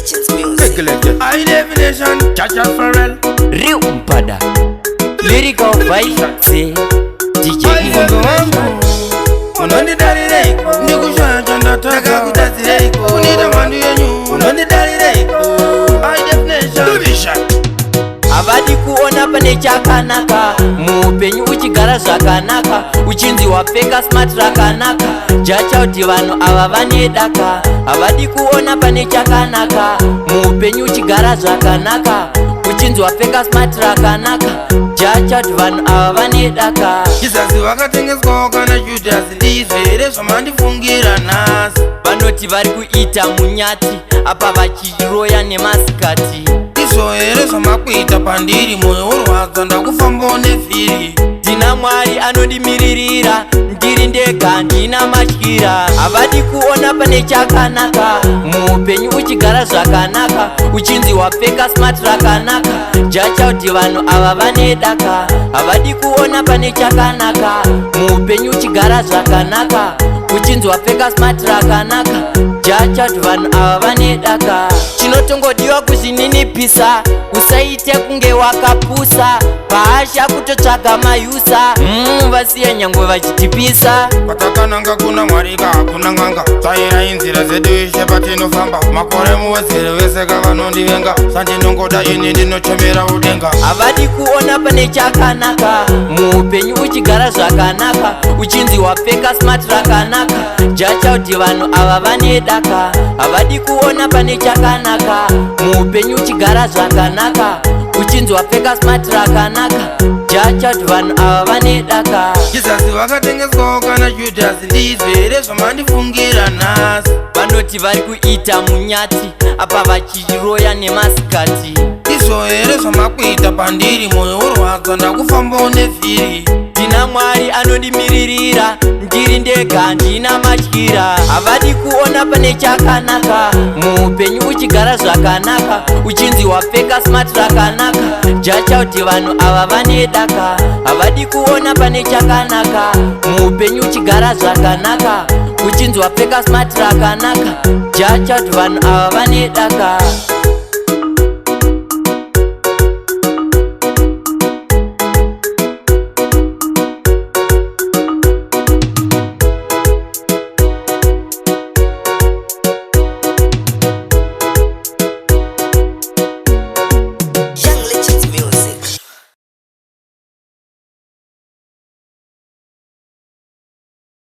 Legends music. High definition, Chacha Pharrell. Real Umpada Lyrical Vice DJ Mungu wangu unondidalireiko ndikushanja ndataka kutazireiko unida mandu yenyu unondidalireiko High definition avadi kuona pane chakanaka muupenyu uchigara zvakanaka uchinzi wapfeka smart rakanaka jacha kuti vanhu ava vanedaka avadi kuona pane chakanaka muupenyu uchigara zvakanaka uchinzi wapfeka smart rakanaka jacha kuti vanhu ava vanedaka Jizasi wakatengeswawo kana Judasi ndizvere zvamandifungira nhasi vanoti vari kuita munyati apa vachiroya nemasikati izvo here zvamakuita pandiri mwoyo urwadza ndakufambawo nevhiri ndina mwari anondimiririra ndiri ndega ndina matyira havadi kuona pane chakanaka muupenyu uchigara zvakanaka uchinzi wapfeka smart rakanaka jacha kuti vanhu ava vanedaka havadi kuona pane chakanaka muupenyu uchigara zvakanaka uchinzi wapfeka smart rakanaka jacha kuti vanhu ava vanedaka chinotongodiwa kuzvininipisa usaite kunge wakapusa bahasha kutotsvaga mayusa vasiya nyangwe vachitipisa patakananga kuna mwarika hakuna ng'anga tsvaira inzira zedu ishe patinofamba makore muwedzere vese kavanondivenga sandinongoda ini ndinochemera udenga havadi kuona pane chakanaka muupenyu uchigara zvakanaka uchinzi wapfeka smart rakanaka jacha kuti vanhu ava vanedaka havadi kuona pane chakanaka muupenyu uchigara zvakanaka uchinzi wapfeka smart rakanaka jacha kuti vanhu ava vanedaka Jizasi wakatengeswawo kana Judasi ndizvere zvamandifungira nhasi vanoti vari kuita munyati apa vachiroya nemasikati izvo here zvamakuita pandiri mwoyo urwadza ndakufambawo nevhiri ndina mwari anondimiririra ndiri ndega ndina matyira havadi kuona pane chakanaka muupenyu uchigara zvakanaka uchinzi wapfeka smart rakanaka jacha kuti vanhu ava vanedaka havadi kuona pane chakanaka muupenyu uchigara zvakanaka uchinzi wapfeka smart rakanaka jacha kuti vanhu ava vanedaka